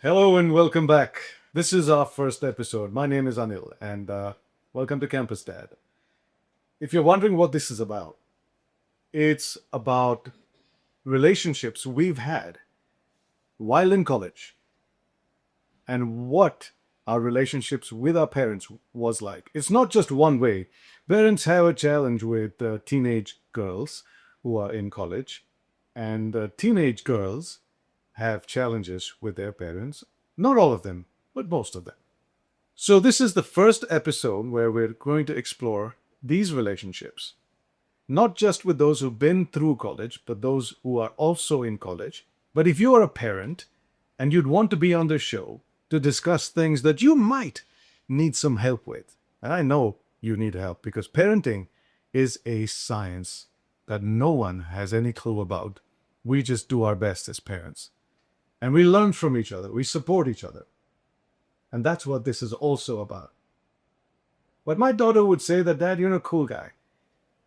Hello and welcome back. This is our first episode. My name is Anil and welcome to CampusDad. If you're wondering what this is about, it's about relationships we've had while in college and what our relationships with our parents was like. It's not just one way. Parents have a challenge with teenage girls who are in college, and teenage girls have challenges with their parents. Not all of them, but most of them. So, this is the first episode where we're going to explore these relationships, not just with those who've been through college, but those who are also in college. But if you are a parent and you'd want to be on the show to discuss things that you might need some help with, and I know you need help because parenting is a science that no one has any clue about. We just do our best as parents. And we learn from each other. We support each other. And that's what this is also about. But my daughter would say that, Dad, you're a cool guy.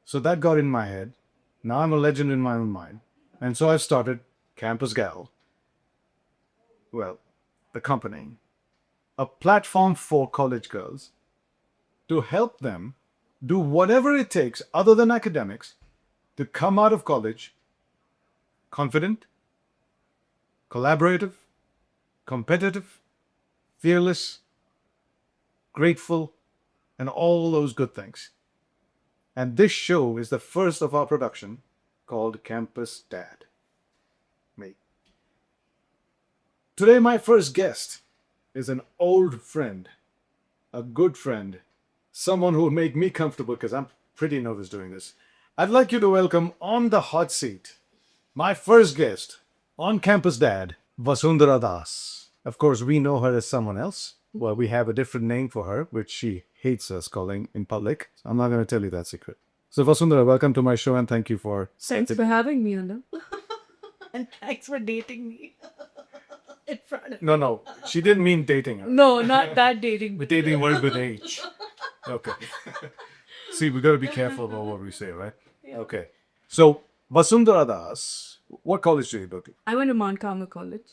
So that got in my head. Now I'm a legend in my own mind. And so I've started CampusGal. Well, the company. A platform for college girls to help them do whatever it takes other than academics to come out of college confident, collaborative, competitive, fearless, grateful, and all those good things. And this show is the first of our production called Campus Dad. Me. Today, my first guest is an old friend, a good friend, someone who will make me comfortable because I'm pretty nervous doing this. I'd like you to welcome on the hot seat my first guest on Campus Dad, Vasundhara Das. Of course, we know her as someone else. Well, we have a different name for her, which she hates us calling in public. I'm not going to tell you that secret. So, Vasundhara, welcome to my show and thank you for... Thanks for having me, Anna. And thanks for dating me. In front of No, she didn't mean dating her. No, not that dating. We're dating word with age. Okay. See, we got to be careful about what we say, right? Okay. So, Vasundhara Das, what college did you go to? I went to Mount Carmel College.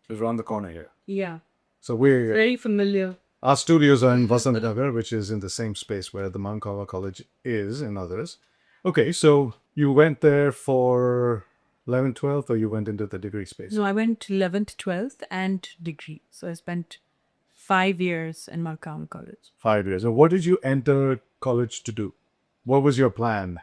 It's around the corner here. Yeah. So we're... Very familiar. Our studios are in Vasundhara, which is in the same space where the Mount Carmel College is and others. Okay, so you went there for 11th, 12th, or you went into the degree space? No, I went 11th, 12th, and degree. So I spent 5 years in Mount Carmel College. 5 years. And what did you enter college to do? What was your plan?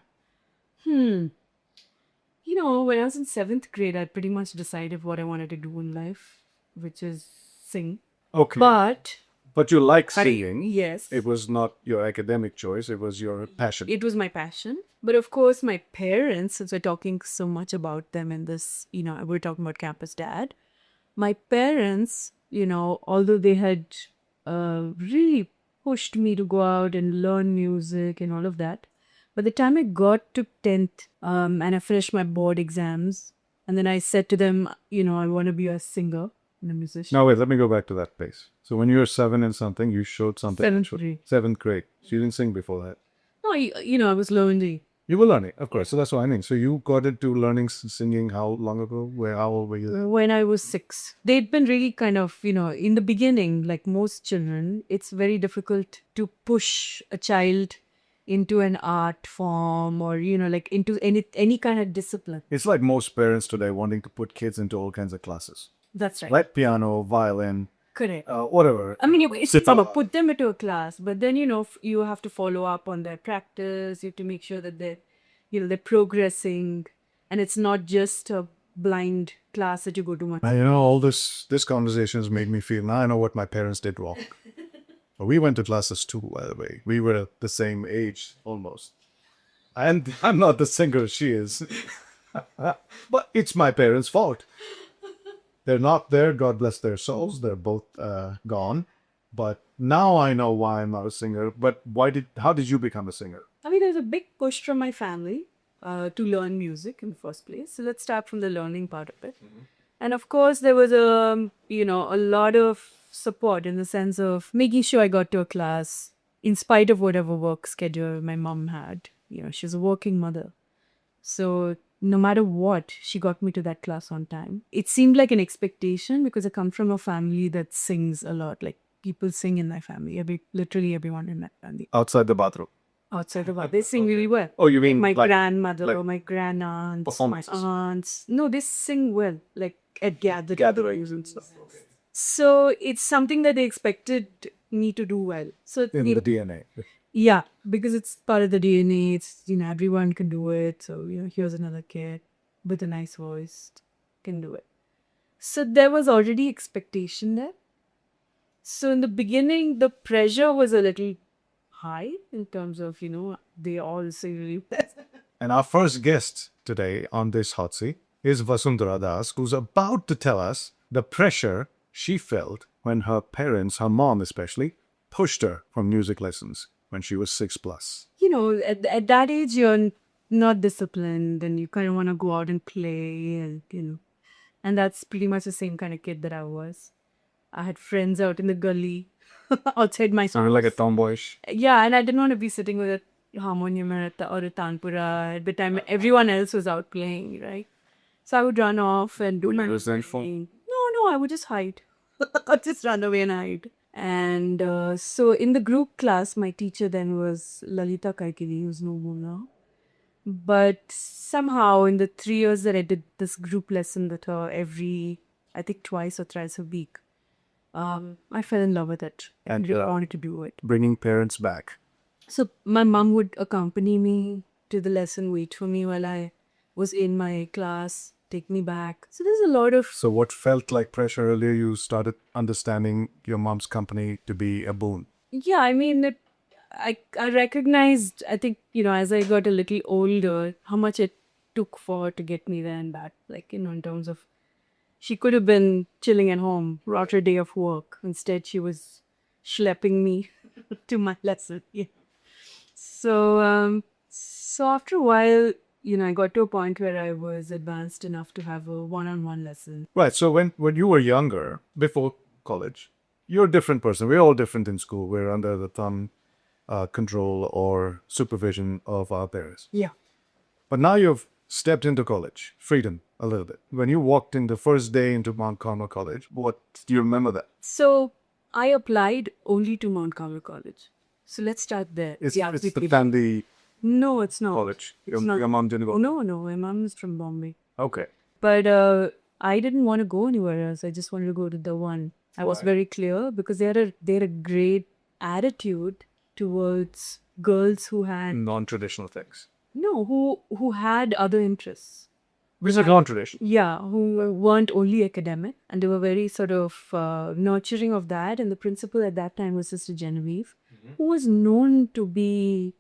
You know, when I was in 7th grade, I pretty much decided what I wanted to do in life, which is sing. Okay. But you like singing. Yes. It was not your academic choice. It was your passion. It was my passion. But of course, my parents, since we're talking so much about them in this, we're talking about Campus Dad. My parents, although they had really pushed me to go out and learn music and all of that, by the time I got to 10th and I finished my board exams, and then I said to them, I want to be a singer and a musician. Now, wait, let me go back to that place. So when you were 7 and something, you showed something. 7th grade. 7th grade. So you didn't sing before that. No, I was lonely. You were learning, of course. So that's what I mean. So you got into learning singing how long ago? How old were you? When I was 6. They'd been really kind of, in the beginning, like most children, it's very difficult to push a child into an art form or, like into any kind of discipline. It's like most parents today wanting to put kids into all kinds of classes. That's right. Like piano, violin, Correct. whatever. I mean, it's put them into a class, but then, you have to follow up on their practice. You have to make sure that they're progressing. And it's not just a blind class that you go to. All this conversation has made me feel, now I know what my parents did wrong. We went to classes too, by the way. We were the same age, almost. And I'm not the singer she is. But it's my parents' fault. They're not there, God bless their souls. They're both gone. But now I know why I'm not a singer. But how did you become a singer? I mean, there's a big push from my family to learn music in the first place. So let's start from the learning part of it. Mm-hmm. And of course, there was a lot of support in the sense of making sure I got to a class in spite of whatever work schedule my mom had. She's a working mother. So no matter what, she got me to that class on time. It seemed like an expectation because I come from a family that sings a lot. Like people sing in my family. Literally everyone in my family. Outside the bathroom. Outside of that, they sing really well. Oh, you mean My like grandmother, like my grandaunt, my performances? aunts. No, they sing well, like at Gatherings and stuff. So it's something that they expected me to do well. So In the DNA. yeah, because it's part of the DNA. It's, everyone can do it. So, here's another kid with a nice voice can do it. So there was already expectation there. So in the beginning, the pressure was a little high in terms of, they all say really well. And our first guest today on this hot seat is Vasundhara Das, who's about to tell us the pressure she felt when her parents, her mom especially, pushed her from music lessons when she was 6+. At that age, you're not disciplined and you kind of want to go out and play and that's pretty much the same kind of kid that I was. I had friends out in the gully outside my Sounded like a tomboyish. Yeah, and I didn't want to be sitting with a harmonium or a tanpura at the time everyone else was out playing, right? So I would run off and do my thing. No, I would just hide. I'd just run away and hide. And so in the group class, my teacher then was Lalita Kaikiri, who's no more now. But somehow in the 3 years that I did this group lesson with her I think twice or thrice a week, I fell in love with it and really wanted to do it. Bringing parents back. So my mom would accompany me to the lesson, wait for me while I was in my class, take me back. So there's a lot of... So what felt like pressure earlier, you started understanding your mom's company to be a boon. Yeah, I mean, I recognized, I think, as I got a little older, how much it took for her to get me there and back. Like, in terms of, she could have been chilling at home, brought her day of work. Instead, she was schlepping me to my lesson. Yeah. So after a while, I got to a point where I was advanced enough to have a one-on-one lesson. Right. So when you were younger, before college, you're a different person. We're all different in school. We're under the thumb, control or supervision of our parents. Yeah. But now you've stepped into college, freedom a little bit. When you walked in the first day into Mount Carmel College, what do you remember that? So I applied only to Mount Carmel College. So let's start there. It's the family No, it's not. college. It's Your mom didn't go. No, my mom is from Bombay. Okay. But I didn't want to go anywhere else. I just wanted to go to the one. I was very clear because they had a great attitude towards girls who had Non-traditional things. who had other interests. Which are non-traditional. Yeah, who weren't only academic, and they were very sort of nurturing of that. And the principal at that time was Sister Genevieve, who was known to be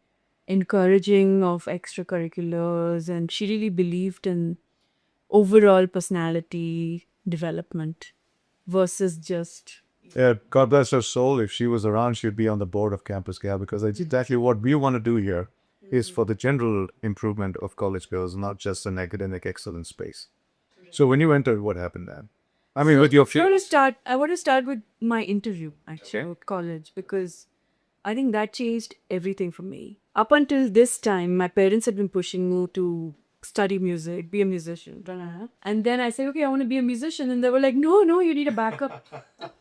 encouraging of extracurriculars, and she really believed in overall personality development versus just... Yeah, God bless her soul. If she was around, she'd be on the board of CampusGal, because that's exactly what we want to do here is for the general improvement of college girls, not just an academic excellence space. So when you entered, what happened then? I mean, with your I want to start with my interview actually with college, because I think that changed everything for me. Up until this time, my parents had been pushing me to study music, be a musician. And then I said, okay, I want to be a musician. And they were like, no, you need a backup.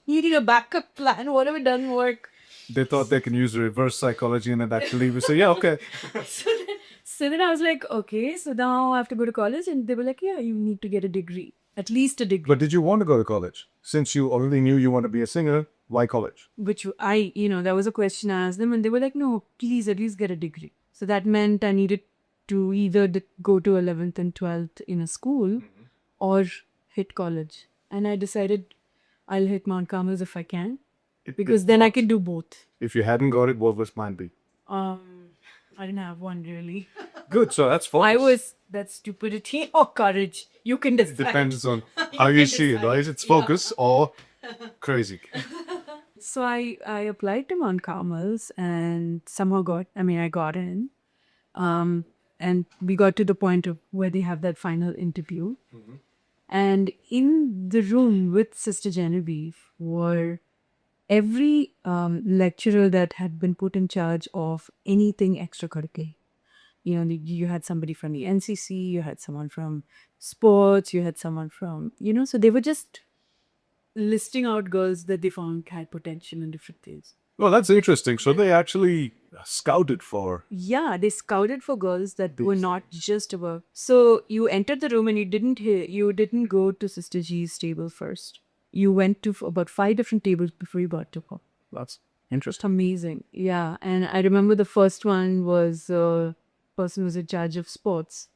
You need a backup plan. Whatever doesn't work. They thought they can use reverse psychology and actually we say, yeah, okay. So then I was like, okay, so now I have to go to college. And they were like, yeah, you need to get a degree, at least a degree. But did you want to go to college? Since you already knew you want to be a singer, why college? Which that was a question I asked them, and they were like, no, please at least get a degree. So that meant I needed to either go to 11th and 12th in a school or hit college. And I decided I'll hit Mount Carmel if I can, because then I can do both. If you hadn't got it, what was mine be? I didn't have one really. Good, so that's focus. That's stupidity or courage. You can decide. Depends on how you see it, right? It's focus or crazy. So I applied to Mount Carmel's and somehow I got in. And we got to the point of where they have that final interview. And in the room with Sister Genevieve were every lecturer that had been put in charge of anything extracurricular. You had somebody from the NCC, you had someone from sports, you had someone from, so they were just listing out girls that they found had potential in different things. Well, that's interesting. So they actually scouted for. Yeah, they scouted for girls that were These not just about. So you entered the room and you didn't go to Sister G's table first. You went to about 5 different tables before you got to her. That's It's interesting. amazing. Yeah. And I remember the first one was a person who was in charge of sports.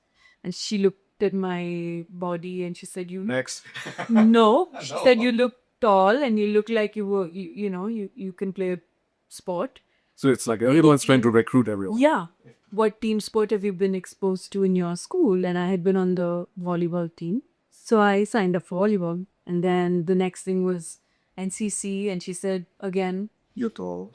And she looked at my body and she said, Next. no. She said, you look tall and you look like you can play a sport. So it's like everyone's trying to recruit everyone. Yeah. What team sport have you been exposed to in your school? And I had been on the volleyball team. So I signed up for volleyball. And then the next thing was NCC. And she said, again, You're tall.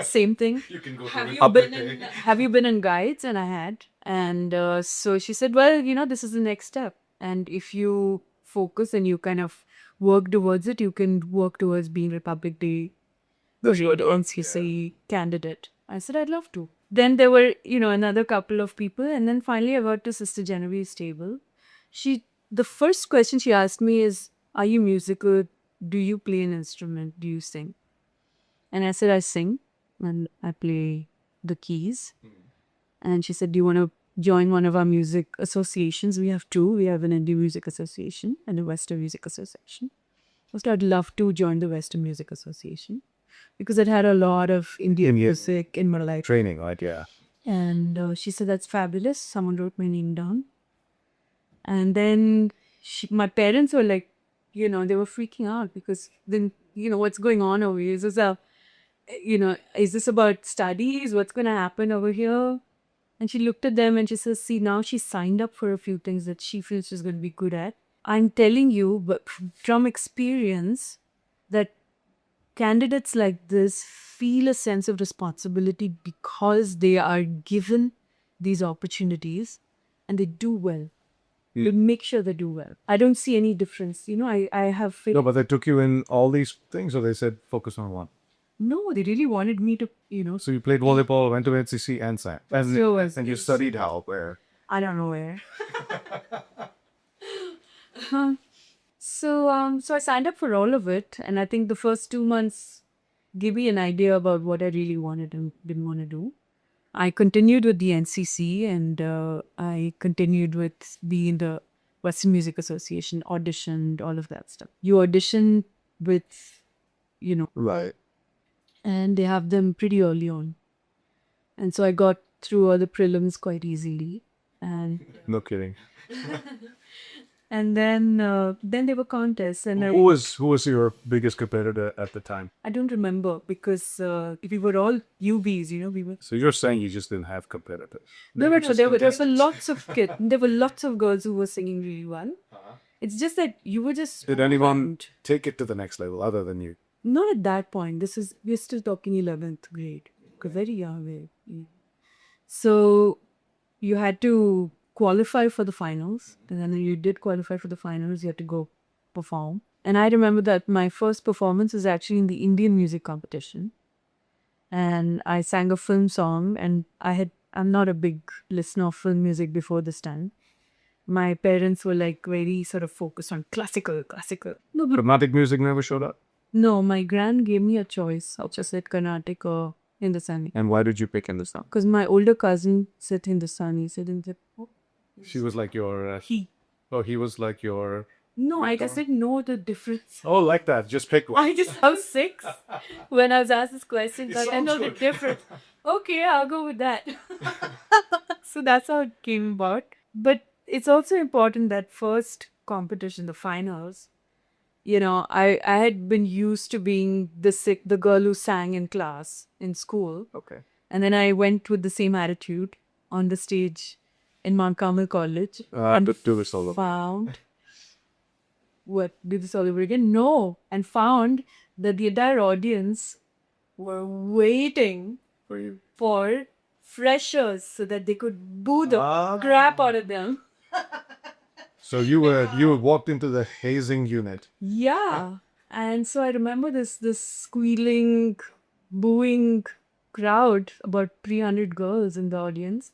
same thing. You can go Have you been in guides? And I had. And so she said, well, this is the next step. And if you focus and you kind of work towards it, you can work towards being Republic Day NCC candidate. I said, I'd love to. Then there were, another couple of people. And then finally I got to Sister Genevieve's table. The first question she asked me is, are you musical? Do you play an instrument? Do you sing? And I said, I sing and I play the keys. And she said, do you want to join one of our music associations? We have two. We have an Indian Music Association and a Western Music Association. I said, I'd love to join the Western Music Association because it had a lot of Indian music in my life. Training, right? Yeah. And she said, that's fabulous. Someone wrote my name down. And then my parents were like, they were freaking out because then, what's going on over here? Is this about studies? What's going to happen over here? And she looked at them and she says, see, now she signed up for a few things that she feels she's going to be good at. I'm telling you, but from experience, that candidates like this feel a sense of responsibility because they are given these opportunities and they do well. They make sure they do well. I don't see any difference. I have faith. No, but they took you in all these things, or they said focus on one. No, they really wanted me to, So you played volleyball, went to NCC, and sang. And you studied how? Where? I don't know where. So I signed up for all of it, and I think the first 2 months gave me an idea about what I really wanted and didn't want to do. I continued with the NCC, and I continued with being in the Western Music Association, auditioned, all of that stuff. You audition with, Right. and they have them pretty early on. And so I got through all the prelims quite easily. And No kidding. and then there were contests, and Who was your biggest competitor at the time? I don't remember because we were all UBs, we were. So you're saying you just didn't have competitors? There were lots of kids. There were lots of girls who were singing really well. It's just that you were just. Did anyone take it to the next level other than you? Not at that point. We're still talking 11th grade. Very young. So you had to qualify for the finals. And then you did qualify for the finals. You had to go perform. And I remember that my first performance was actually in the Indian music competition. And I sang a film song. And I'm not a big listener of film music before this time. My parents were like very sort of focused on classical. No, but Carnatic music never showed up? no, my gran gave me a choice. I just said Carnatic or Hindustani. And why did you pick Hindustan? Because my older cousin said Hindustani. He said, She was like your... he. Oh, he was like your... No, I just didn't know the difference. Oh, like that. Just pick one. I was 6 when I was asked this question. It I know sounds the good. difference. Okay, I'll go with that. So that's how it came about. But it's also important that first competition, the finals, I had been used to being the girl who sang in class in school. Okay. And then I went with the same attitude on the stage in Mount Carmel College. To do this all over. Found what, do this all over again? No. And found that the entire audience were waiting For you. for freshers so that they could boo the crap out of them. So you walked into the hazing unit. Yeah. And so I remember this squealing, booing crowd, about 300 girls in the audience.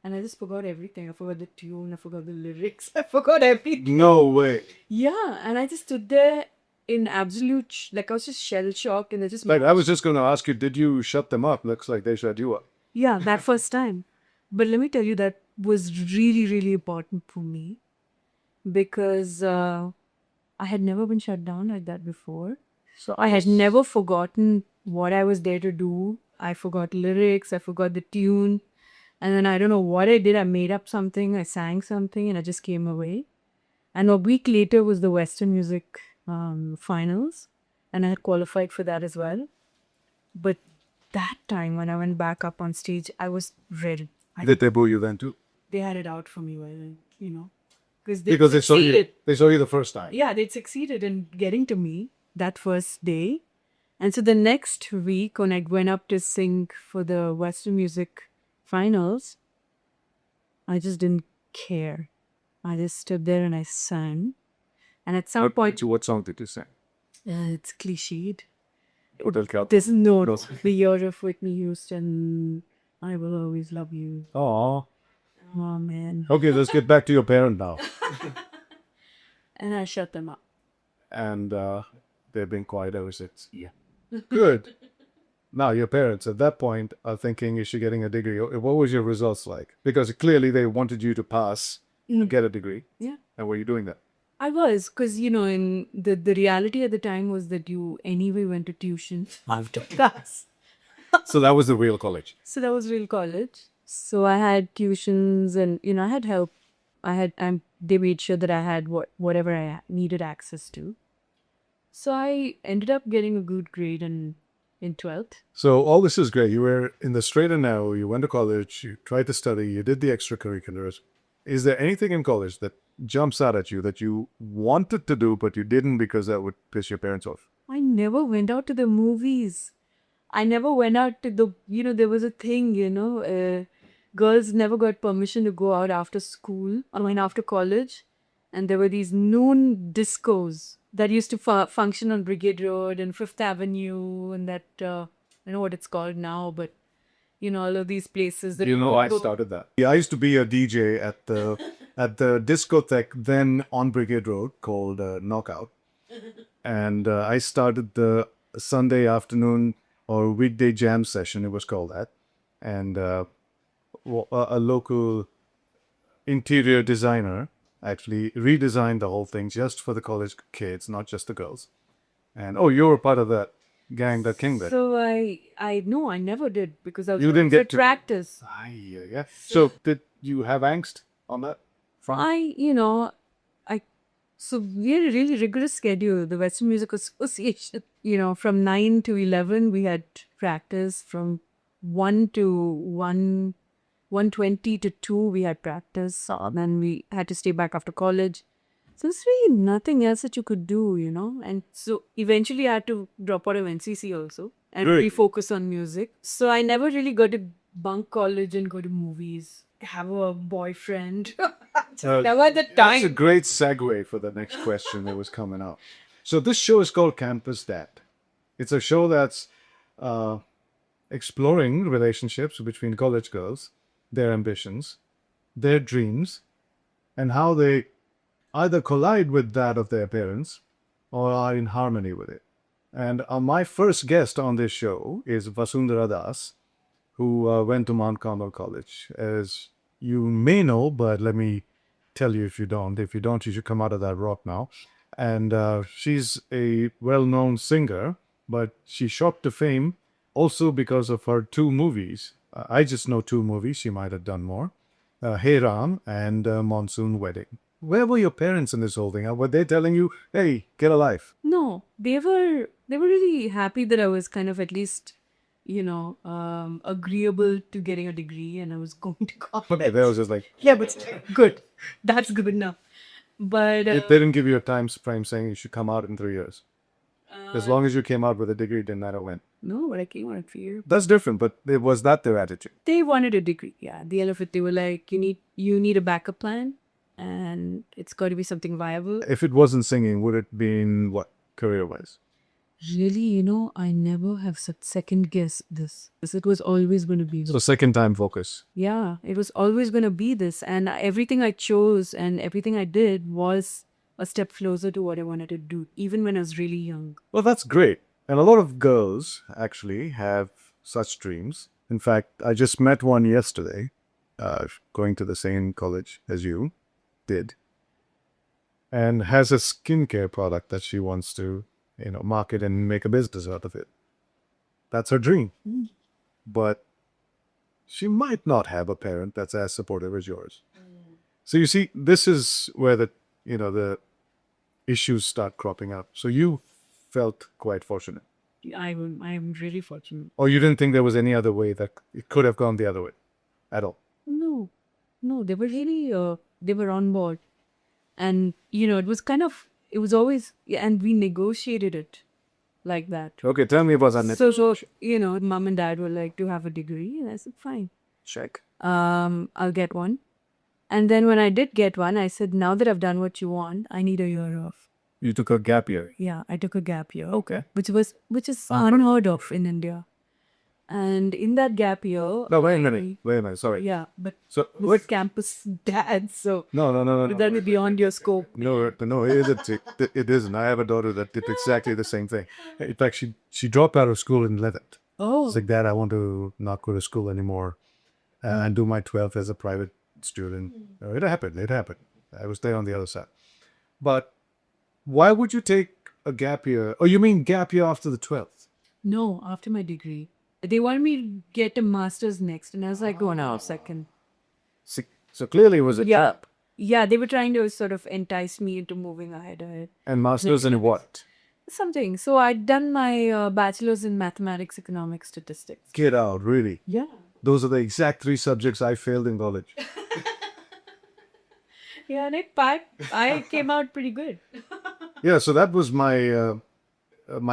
And I just forgot everything. I forgot the tune. I forgot the lyrics. I forgot everything. No way. Yeah, and I just stood there in absolute, like I was just shell shocked, and they just Like, I was just going to ask you, did you shut them up? Looks like they shut you up. yeah, that first time. But let me tell you, that was really, really important for me because I had never been shut down like that before. So I had never forgotten what I was there to do. I forgot lyrics, I forgot the tune. And then I don't know what I did. I made up something, I sang something, and I just came away. And a week later was the Western Music finals, and I had qualified for that as well. But that time when I went back up on stage, I was ready. Did they boo you then too? They had it out for me, well, because Because they saw you the first time. yeah, they'd succeeded in getting to me that first day. And so the next week, when I went up to sing for the Western Music finals, I just didn't care. I just stood there and I sang. And at some point, What song did you sing? it's cliched. Hotel Cal. There's no the year of Whitney Houston. I will always love you. Oh. Oh man. Okay, let's get back to your parent now. And I shut them up. And they've been quiet ever since. Yeah. Good. Now, your parents at that point are thinking, is she getting a degree? What was your results like? Because clearly they wanted you to pass, get a degree. Yeah. And were you doing that? I was, because in the reality at the time was that you anyway went to tuition after class. So that was the real college. So that was real college. So I had tuitions, and I had help. They made sure that I had whatever I needed access to. So I ended up getting a good grade in 12th. So all this is great. You were in the straight and narrow. You went to college. You tried to study. You did the extracurriculars. Is there anything in college that jumps out at you that you wanted to do but you didn't because that would piss your parents off? I never went out to the movies. I never went out to there was a thing, girls never got permission to go out after school, after college. And there were these noon discos that used to function on Brigade Road and Fifth Avenue, and that, I know what it's called now, but, all of these places. That I started that. Yeah, I used to be a DJ at the discotheque then on Brigade Road called Knockout. And I started the Sunday afternoon or weekday jam session, it was called that. And a local interior designer actually redesigned the whole thing just for the college kids, not just the girls. And you were part of that gang that came there. So I no, I never did, because I was You didn't get to practice. Yeah. So did you have angst on that front? So we had a really rigorous schedule. The Western Music Association, from 9 to 11, we had practice. From 1 to 1:20 to 2, we had practice. Then we had to stay back after college. So there's really nothing else that you could do, And so eventually I had to drop out of NCC also and Really? refocus on music. So I never really got to bunk college and go to movies, have a boyfriend. Never had the That's a time. great segue for the next question that was coming up. So this show is called Campus Dad. It's a show that's exploring relationships between college girls, their ambitions, their dreams, and how they either collide with that of their parents or are in harmony with it. And my first guest on this show is Vasundhara Das, who went to Mount Carmel College. As you may know, but let me tell you if you don't. If you don't, you should come out of that rock now. And she's a well-known singer, but she shot to fame also because of her two movies. I just know two movies. She might have done more. Hey Ram and Monsoon Wedding. Where were your parents in this whole thing? Were they telling you, hey, get a life? No, they were really happy that I was kind of at least, agreeable to getting a degree, and I was going to college. They was just like, Yeah, but still, good. That's good enough. But they didn't give you a time frame saying you should come out in 3 years. As long as you came out with a degree, didn't matter when. no, but I came out for you. That's different, but was that their attitude? They wanted a degree. Yeah, at the end of it, they were like, you need a backup plan, and it's got to be something viable. If it wasn't singing, would it been what, career-wise? really, I never have second guessed this. It was always going to be So second time focus. Yeah, it was always going to be this. And everything I chose and everything I did was a step closer to what I wanted to do, even when I was really young. Well, that's great. And a lot of girls actually have such dreams. In fact, I just met one yesterday, going to the same college as you did, and has a skincare product that she wants to, market and make a business out of it. That's her dream. But she might not have a parent that's as supportive as yours. So you see, this is where the issues start cropping up. So you felt quite fortunate. I'm really fortunate. Or you didn't think there was any other way that it could have gone the other way at all? No, no, they were really, they were on board. And, it was always, and we negotiated it like that. Okay, tell me about that. So, mom and dad were like to have a degree. And I said, fine. Check. I'll get one. And then when I did get one, I said, now that I've done what you want, I need a year off. You took a gap year. Yeah, I took a gap year. Okay. Which is unheard of in India. And in that gap year, No, wait a minute. Sorry. yeah, but So with campus dad, so no. that is beyond your scope. No, it isn't. It isn't. I have a daughter that did exactly the same thing. In fact, she dropped out of school in 11th. Oh, It's like, Dad, I want to not go to school anymore and do my 12th as a private student. It happened. I was there on the other side. But why would you take a gap year? Oh, you mean gap year after the 12th? no, after my degree. They wanted me to get a master's next, and I was like, oh no, second. So clearly it was a Yeah. gap. Yeah, they were trying to sort of entice me into moving ahead. And masters in what? Something. So I'd done my bachelor's in mathematics, economics, statistics. Get out, really? Yeah. Those are the exact 3 subjects I failed in college. Yeah, and I came out pretty good. Yeah, so that was my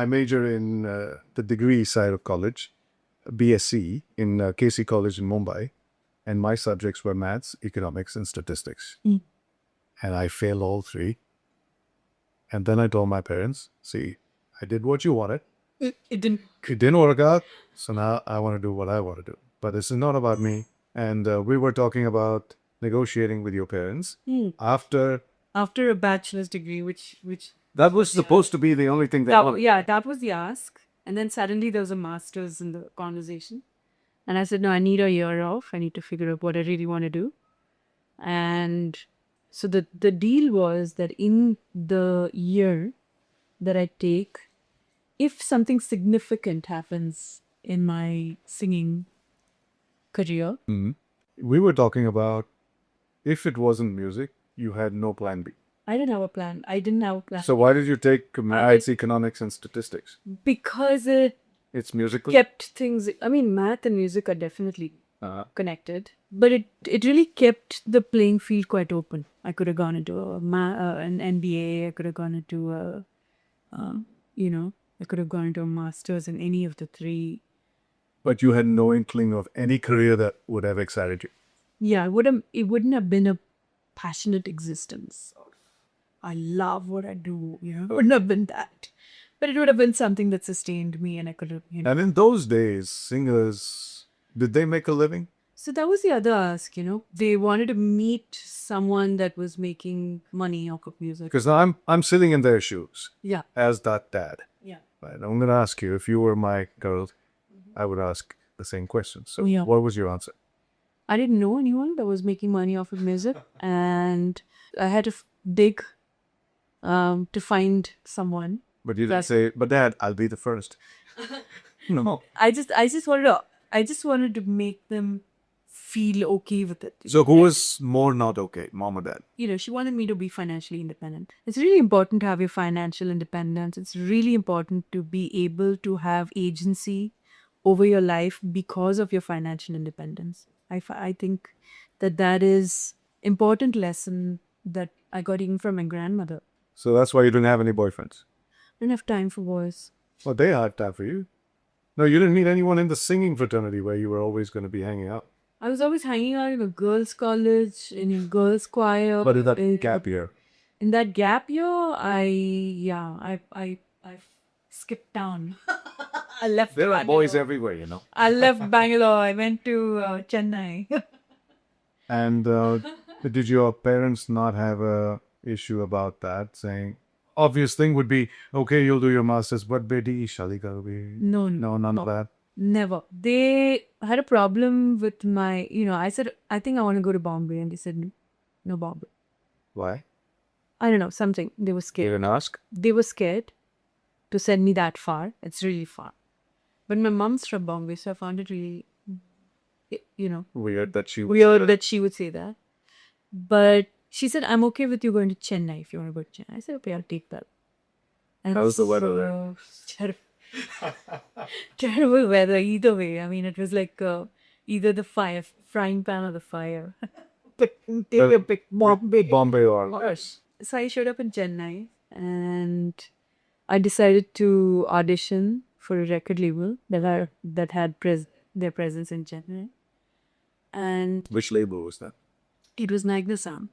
major in the degree side of college, BSc in KC College in Mumbai, and my subjects were maths, economics, and statistics. And I failed all 3. And then I told my parents, see, I did what you wanted. It didn't. It didn't work out, so now I want to do what I want to do. But this is not about me. And we were talking about negotiating with your parents after After a bachelor's degree, which that was supposed to be the only thing they wanted. yeah, that was the ask. And then suddenly there was a master's in the conversation. And I said, no, I need a year off. I need to figure out what I really want to do. And so the deal was that in the year that I take, if something significant happens in my singing career, We were talking about if it wasn't music, you had no plan B. I didn't have a plan. I didn't have a plan. So why did you take maths, economics, and statistics? Because It's musical. kept things, I mean, math and music are definitely connected, but it really kept the playing field quite open. I could have gone into an MBA. I could have gone into I could have gone into a master's in any of the 3. But you had no inkling of any career that would have excited you. Yeah, it wouldn't have been a passionate existence. I love what I do. It wouldn't have been that, but it would have been something that sustained me, and I could have. And in those days, singers, did they make a living? So that was the other ask. They wanted to meet someone that was making money off of music. Because I'm sitting in their shoes Yeah, as that dad. yeah. Right? I'm going to ask you, if you were my girl, I would ask the same question. So Yeah. what was your answer? I didn't know anyone that was making money off of music, and I had to dig to find someone. But you didn't say, but Dad, I'll be the first. No. I just wanted to make them feel okay with it. So who was more not okay, mom or dad? She wanted me to be financially independent. It's really important to have your financial independence. It's really important to be able to have agency over your life because of your financial independence. I think that is important lesson that I got even from my grandmother. So that's why you didn't have any boyfriends. I didn't have time for boys. Well, they had time for you. No, you didn't meet anyone in the singing fraternity where you were always going to be hanging out. I was always hanging out in a girls' college, in a girls' choir. But in that gap year. In that gap year, I skipped town. I left. There are Bangalore. boys everywhere, you know. I left Bangalore. I went to Chennai. And did your parents not have a issue about that? Saying obvious thing would be okay, you'll do your masters, but beti shadi karoge. No, No, none of that. never. They had a problem with my, I said, I think I want to go to Bombay. And they said, no, Bombay. Why? I don't know, something. They were You scared. didn't ask. They were scared to send me that far. It's really far. But my mom's from Bombay, so I found it really, Weird that she. weird that she would say that. But she said, I'm okay with you going to Chennai if you want to go to Chennai. I said, okay, I'll take that. And How's the weather there? Terrible weather either way. I mean, it was like either the frying pan or the fire. They were pick Bombay. Bombay or yes. So I showed up in Chennai and I decided to audition for a record label that had their presence in Chennai. And Which label was that? it was Nagna Sam.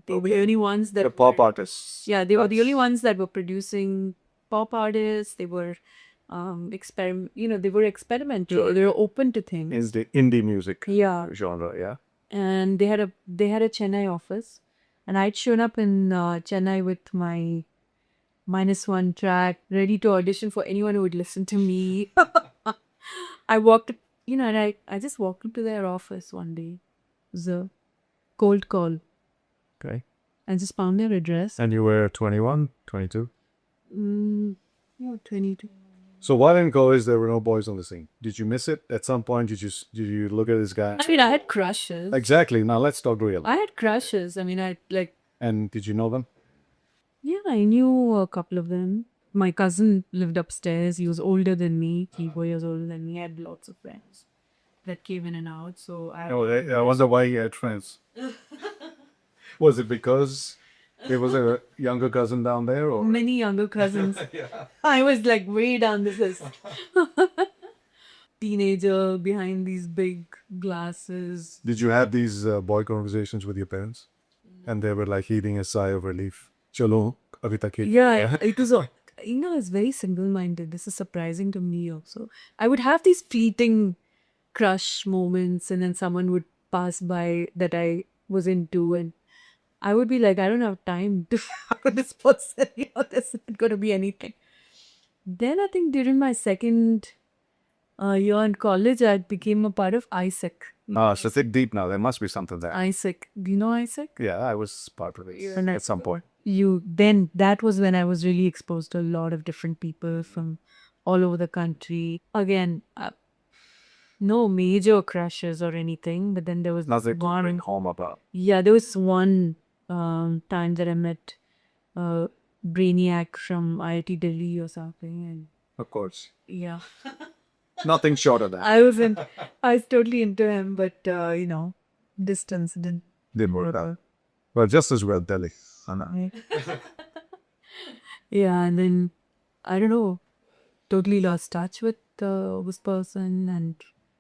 They were the only ones that The pop artists. Yeah, they were the only ones that were producing pop artists. They were they were experimental. Sure. They were open to things. Is the indie music Yeah. genre? Yeah. And they had a Chennai office. And I'd shown up in Chennai with my -1 track, ready to audition for anyone who would listen to me. I walked, and I just walked into their office one day. It was a cold call. Okay. I just found their address. And you were 21, 22? 22. So while in college, there were no boys on the scene. Did you miss it? At some point, did you look at this guy? I mean, I had crushes. Exactly. Now let's talk real. I had crushes. I mean, And did you know them? yeah, I knew a couple of them. My cousin lived upstairs. He was older than me, 3-4 years older than me. I had lots of friends that came in and out. So I wonder why you had friends. Was it because there was a younger cousin down there, or many younger cousins. I was like way down this list. Teenager behind these big glasses. did you have these boy conversations with your parents? And they were like heaving a sigh of relief. Chalo, abhi tak hi- Yeah, it was. I was very single-minded. This is surprising to me also. I would have these fleeting crush moments, and then someone would pass by that I was into, and I would be like, I don't have time to follow this person. There's not going to be anything. Then I think during my second year in college, I became a part of ISEC. So think deep now. There must be something there. ISEC. Do you know ISEC? Yeah, I was part of it And at some point. Then that was when I was really exposed to a lot of different people from all over the country. Again, no major crushes or anything, but then there was Nothing to one. bring home about. Yeah, there was one time that I met Brainiac from IIT Delhi or something, and Of course. yeah, Nothing short of that. I was totally into him, but distance didn't. Didn't work out. Well, just as well, Delhi. Anna. Yeah, and then I don't know, totally lost touch with this person and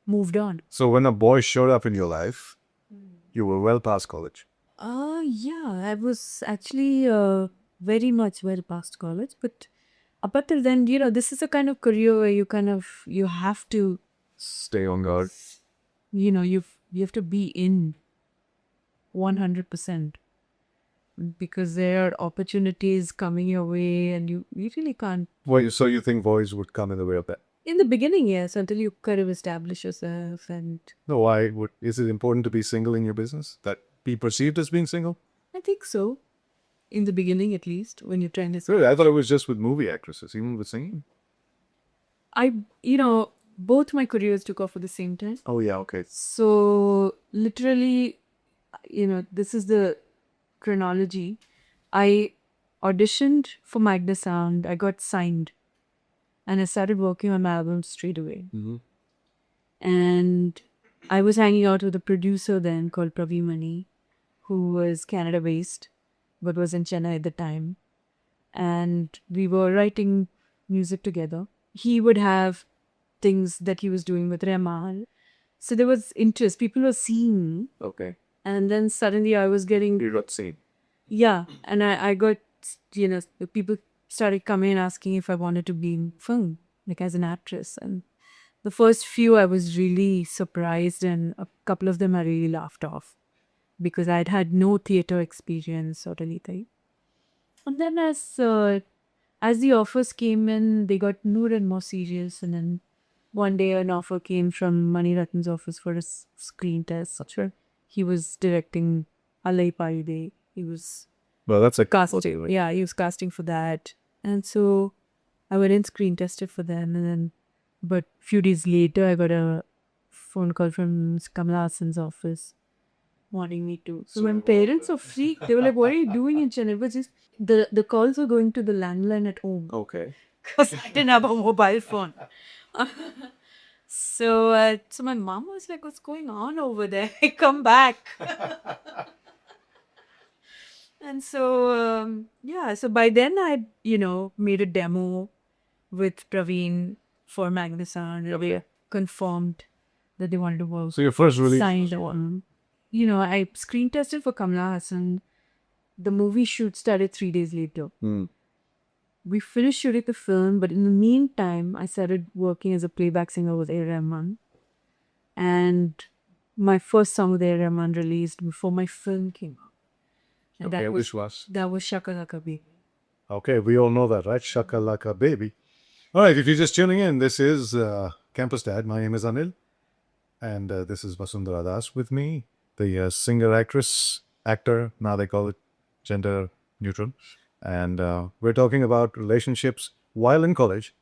moved on. So when a boy showed up in your life, you were well past college. Yeah, I was actually very much well past college, but up until then, this is a kind of career where you have to, Stay on guard. you have to be in 100% because there are opportunities coming your way, and you really can't. Well, so you think boys would come in the way of that? In the beginning, yes, until you kind of establish yourself and. No, why would? Is it important to be single in your business? That be perceived as being single? I think so. In the beginning, at least, when you're trying to. Really, I thought it was just with movie actresses, even with singing. Both my careers took off at the same time. Oh yeah, okay. So literally, this is the chronology. I auditioned for Magna Sound. I got signed, and I started working on my album straight away. Mm-hmm. And I was hanging out with a producer then called Pravi Mani, who was Canada based, but was in Chennai at the time. And we were writing music together. He would have things that he was doing with Rahman. So there was interest. People were seeing me. Okay. And then suddenly I was getting. You got seen. Yeah. And I got, the people started coming and asking if I wanted to be in film, like as an actress. And the first few I was really surprised, and a couple of them I really laughed off because I'd had no theater experience or anything. And then as the offers came in, they got more and more serious. And then one day an offer came from Mani Ratnan's office for a screen test. Sure. He was directing Alai Payude. He was Well, that's a casting. Yeah, he was casting for that. And so I went and screen tested for them. And then, but a few days later, I got a phone call from Kamala Hassan's office wanting me to. So my parents were freaked. They were like, "What are you doing in Chennai?" It was just the calls were going to the landline at home Okay. because I didn't have a mobile phone. So my mom was like, "What's going on over there? Come back." And so so by then I made a demo with Praveen for Magnuson. We confirmed that they wanted to work. So your first release. Signed on. I screen tested for Kamala Hassan. The movie shoot started 3 days later. We finished shooting the film, but in the meantime, I started working as a playback singer with A. Rahman. And my first song with A. Rahman released before my film came out. And Okay, which was? that was Shaka Laka Baby. Okay, we all know that, right? Shakalaka baby. All right, if you're just tuning in, this is Campus Dad. My name is Anil, and this is Vasundhara Das with me, the singer, actress, actor. Now they call it gender neutral. And we're talking about relationships while in college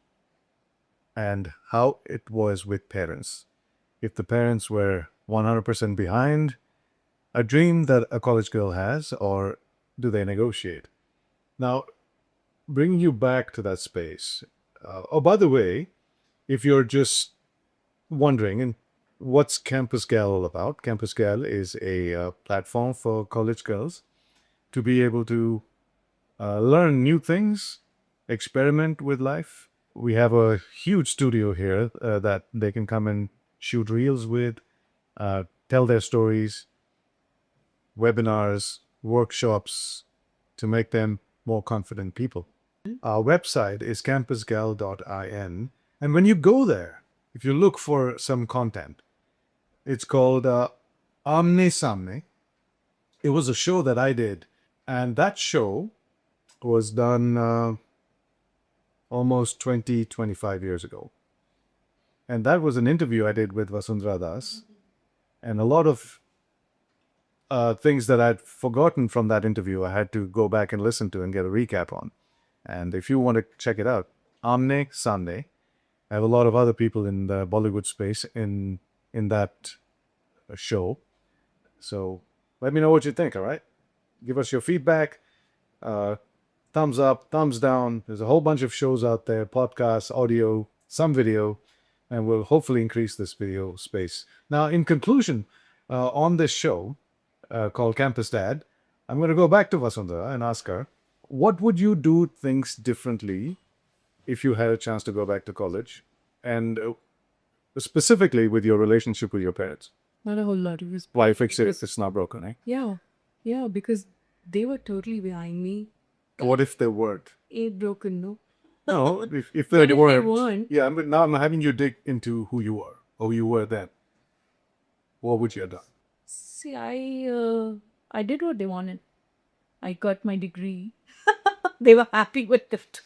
and how it was with parents. If the parents were 100% behind a dream that a college girl has, or do they negotiate? Now, bringing you back to that space. Oh, by the way, if you're just wondering, and what's CampusGal all about? CampusGal is a platform for college girls to be able to learn new things, experiment with life. We have a huge studio here that they can come and shoot reels with, tell their stories, webinars, workshops to make them more confident people. Our website is campusgal.in. And when you go there, if you look for some content, it's called Amne Samne. It was a show that I did. And that show was done almost 20, 25 years ago. And that was an interview I did with Vasundhara Das. And a lot of things that I'd forgotten from that interview, I had to go back and listen to and get a recap on. And if you want to check it out, Amne Samne. I have a lot of other people in the Bollywood space in that show. So let me know what you think, all right? Give us your feedback. Thumbs up, thumbs down. There's a whole bunch of shows out there, podcasts, audio, some video, and we'll hopefully increase this video space. Now, in conclusion, on this show called Campus Dad, I'm going to go back to Vasundhara and ask her, what would you do things differently if you had a chance to go back to college? And specifically with your relationship with your parents. Not a whole lot. It was Why fix it if it's not broken, eh? yeah, because they were totally behind me. What if they weren't? Ain't broken, no. No, if they What if they weren't. weren't? Yeah, but now I'm having you dig into who you were, or who you were then. What would you have done? See, I did what they wanted. I got my degree. They were happy with it.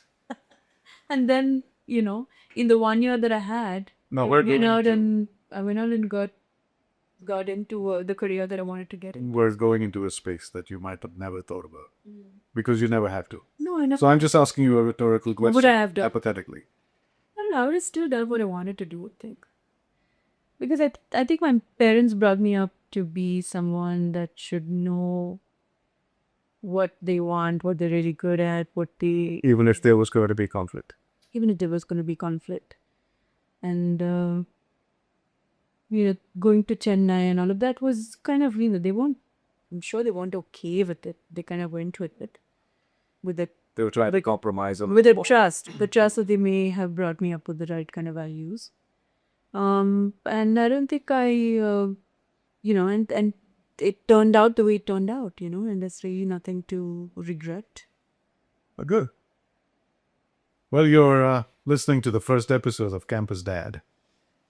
And then, in the 1 year that I had, No, I we're went going out into, and got into the career that I wanted to get in. we're going into a space that you might have never thought about because you never have to. No, I never. So I'm just asking you a rhetorical question. What would I have done? Hypothetically. I don't know. I would have still done what I wanted to do, I think. Because I think my parents brought me up to be someone that should know what they want, what they're really good at, Even if there was going to be conflict. even if there was going to be conflict. And, going to Chennai and all of that was kind of, I'm sure they weren't okay with it. They kind of went with it. With the They were trying to compromise on with the trust that they may have brought me up with the right kind of values. And I don't think and it turned out the way it turned out, and there's really nothing to regret. Good. Well, you're listening to the first episode of Campus Dad.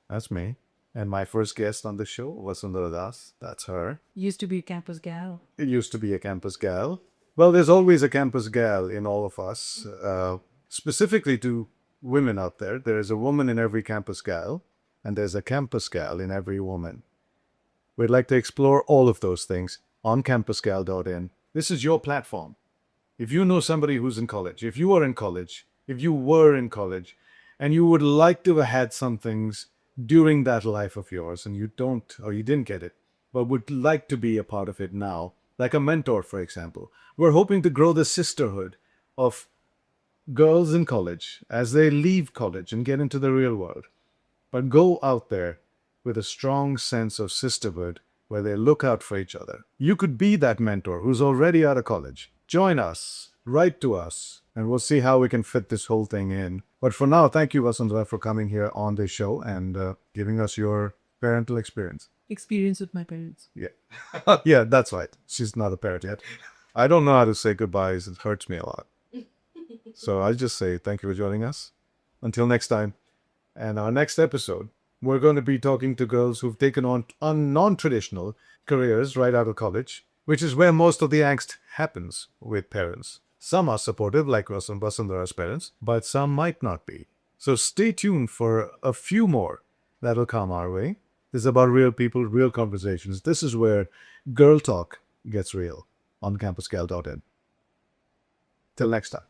That's me. And my first guest on the show was Vasundhara Das. That's her. Used to be campus gal. It used to be a campus gal. Well, there's always a campus gal in all of us. Specifically to women out there, there is a woman in every campus gal, and there's a campus gal in every woman. We'd like to explore all of those things on CampusGal.in. This is your platform. If you know somebody who's in college, if you are in college, if you were in college, and you would like to have had some things during that life of yours, and you don't, or you didn't get it, but would like to be a part of it now, like a mentor, for example, we're hoping to grow the sisterhood of girls in college as they leave college and get into the real world, but go out there with a strong sense of sisterhood where they look out for each other. You could be that mentor who's already out of college. Join us, write to us, and we'll see how we can fit this whole thing in. But for now, thank you, Vasundhara, for coming here on this show and giving us your parental experience. Experience with my parents. Yeah. Yeah, that's right. She's not a parent yet. I don't know how to say goodbyes. It hurts me a lot. So I'll just say thank you for joining us. Until next time. And our next episode, we're going to be talking to girls who've taken on non-traditional careers right out of college, which is where most of the angst happens with parents. Some are supportive, like Vasundhara's parents, but some might not be. So stay tuned for a few more that'll come our way. This is about real people, real conversations. This is where girl talk gets real on CampusGal.in. Till next time.